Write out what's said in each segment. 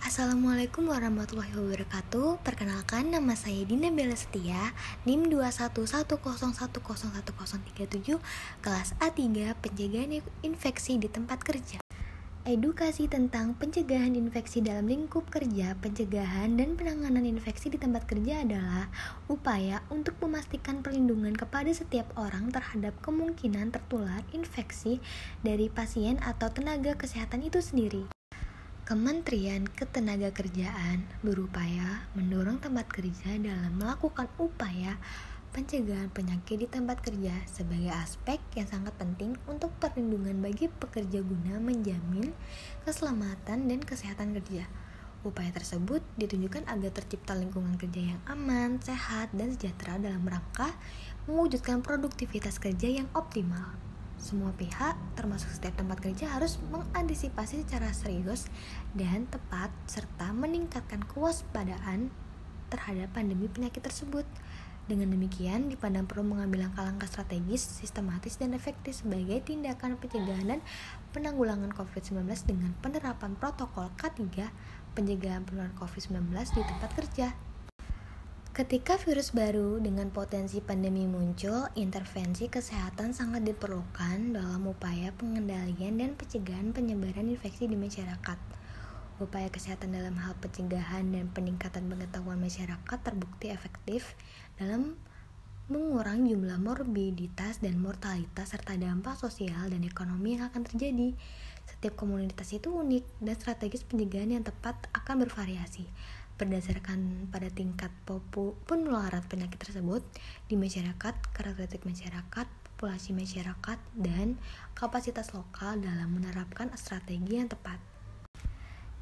Assalamualaikum warahmatullahi wabarakatuh. Perkenalkan, nama saya Dina Bella Setia, NIM 21101011037, kelas A3, Pencegahan Infeksi di Tempat Kerja. Edukasi tentang pencegahan infeksi dalam lingkup kerja, pencegahan dan penanganan infeksi di tempat kerja adalah upaya untuk memastikan perlindungan kepada setiap orang terhadap kemungkinan tertular infeksi dari pasien atau tenaga kesehatan itu sendiri. Kementerian Ketenagakerjaan berupaya mendorong tempat kerja dalam melakukan upaya pencegahan penyakit di tempat kerja sebagai aspek yang sangat penting untuk perlindungan bagi pekerja guna menjamin keselamatan dan kesehatan kerja. Upaya tersebut ditunjukkan agar tercipta lingkungan kerja yang aman, sehat, dan sejahtera dalam rangka mewujudkan produktivitas kerja yang optimal. Semua pihak, termasuk setiap tempat kerja, harus mengantisipasi secara serius dan tepat serta meningkatkan kewaspadaan terhadap pandemi penyakit tersebut. Dengan demikian, dipandang perlu mengambil langkah-langkah strategis, sistematis, dan efektif sebagai tindakan pencegahan dan penanggulangan COVID-19 dengan penerapan protokol K3 pencegahan penularan COVID-19 di tempat kerja. Ketika virus baru dengan potensi pandemi muncul, intervensi kesehatan sangat diperlukan dalam upaya pengendalian dan pencegahan penyebaran infeksi di masyarakat. Upaya kesehatan dalam hal pencegahan dan peningkatan pengetahuan masyarakat terbukti efektif dalam mengurangi jumlah morbiditas dan mortalitas serta dampak sosial dan ekonomi yang akan terjadi. Setiap komunitas itu unik dan strategis pencegahan yang tepat akan bervariasi berdasarkan pada tingkat penularan penyakit tersebut di masyarakat, karakteristik masyarakat, populasi masyarakat, dan kapasitas lokal dalam menerapkan strategi yang tepat.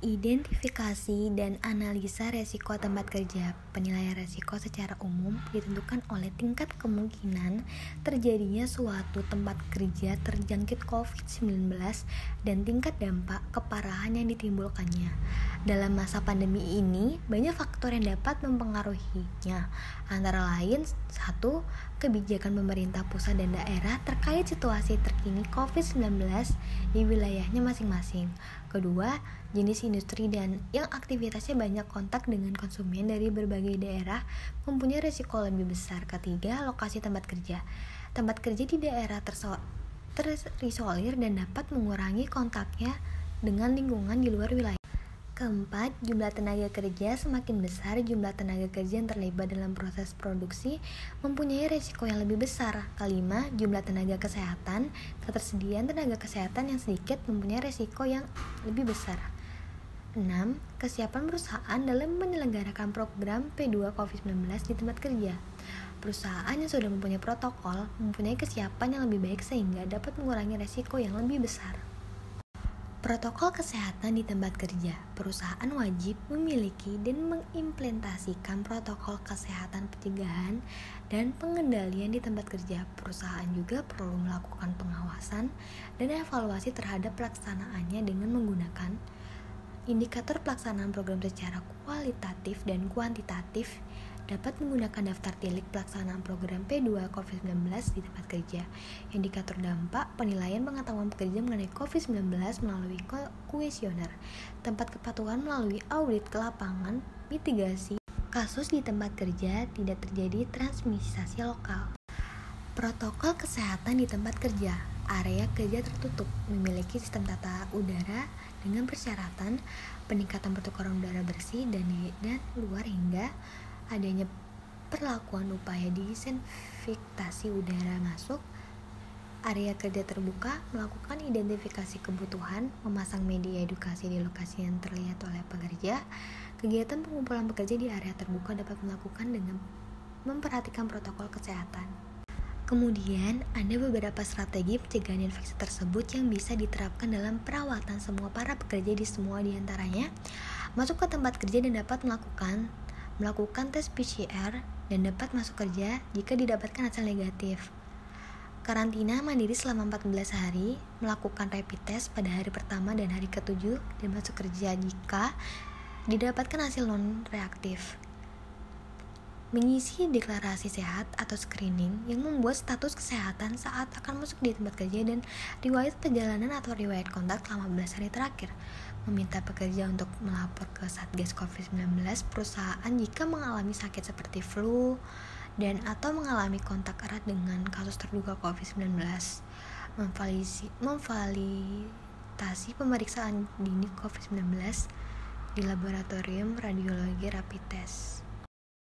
Identifikasi dan analisa resiko tempat kerja. Penilaian resiko secara umum ditentukan oleh tingkat kemungkinan terjadinya suatu tempat kerja terjangkit COVID-19 dan tingkat dampak keparahan yang ditimbulkannya. Dalam masa pandemi ini, banyak faktor yang dapat mempengaruhinya, antara lain 1. Kebijakan pemerintah pusat dan daerah terkait situasi terkini COVID-19 di wilayahnya masing-masing. Kedua, jenis industri dan yang aktivitasnya banyak kontak dengan konsumen dari berbagai daerah mempunyai risiko lebih besar. Ketiga, lokasi tempat kerja. Tempat kerja di daerah terisolir dan dapat mengurangi kontaknya dengan lingkungan di luar wilayah. Keempat, jumlah tenaga kerja. Semakin besar jumlah tenaga kerja yang terlibat dalam proses produksi mempunyai risiko yang lebih besar. Kelima, jumlah tenaga kesehatan. Ketersediaan tenaga kesehatan yang sedikit mempunyai risiko yang lebih besar. 6. Kesiapan perusahaan dalam menyelenggarakan program P2 COVID-19 di tempat kerja. Perusahaan yang sudah mempunyai protokol mempunyai kesiapan yang lebih baik sehingga dapat mengurangi risiko yang lebih besar. Protokol kesehatan di tempat kerja. Perusahaan wajib memiliki dan mengimplementasikan protokol kesehatan pencegahan dan pengendalian di tempat kerja. Perusahaan juga perlu melakukan pengawasan dan evaluasi terhadap pelaksanaannya dengan menggunakan indikator pelaksanaan program secara kualitatif dan kuantitatif. Dapat menggunakan daftar tilik pelaksanaan program P2 COVID-19 di tempat kerja, indikator dampak, penilaian pengetahuan pekerja mengenai COVID-19 melalui kuesioner, tempat kepatuhan melalui audit ke lapangan, mitigasi kasus di tempat kerja, tidak terjadi transmisi lokal. Protokol kesehatan di tempat kerja. Area kerja tertutup, memiliki sistem tata udara dengan persyaratan peningkatan pertukaran udara bersih dan luar hingga adanya perlakuan upaya disinfektasi udara masuk. Area kerja terbuka, melakukan identifikasi kebutuhan, memasang media edukasi di lokasi yang terlihat oleh pekerja. Kegiatan pengumpulan pekerja di area terbuka dapat melakukan dengan memperhatikan protokol kesehatan. Kemudian, ada beberapa strategi pencegahan infeksi tersebut yang bisa diterapkan dalam perawatan semua para pekerja di semua diantaranya. Masuk ke tempat kerja dan dapat melakukan tes PCR dan dapat masuk kerja jika didapatkan hasil negatif. Karantina mandiri selama 14 hari, melakukan rapid test pada hari pertama dan hari ke-7 dan masuk kerja jika didapatkan hasil non-reaktif. mengisi deklarasi sehat atau screening yang membuat status kesehatan saat akan masuk di tempat kerja dan riwayat perjalanan atau riwayat kontak selama 14 hari terakhir, meminta pekerja untuk melapor ke Satgas COVID-19 perusahaan jika mengalami sakit seperti flu dan atau mengalami kontak erat dengan kasus terduga COVID-19, memfasilitasi pemeriksaan dini COVID-19 di laboratorium radiologi rapid test.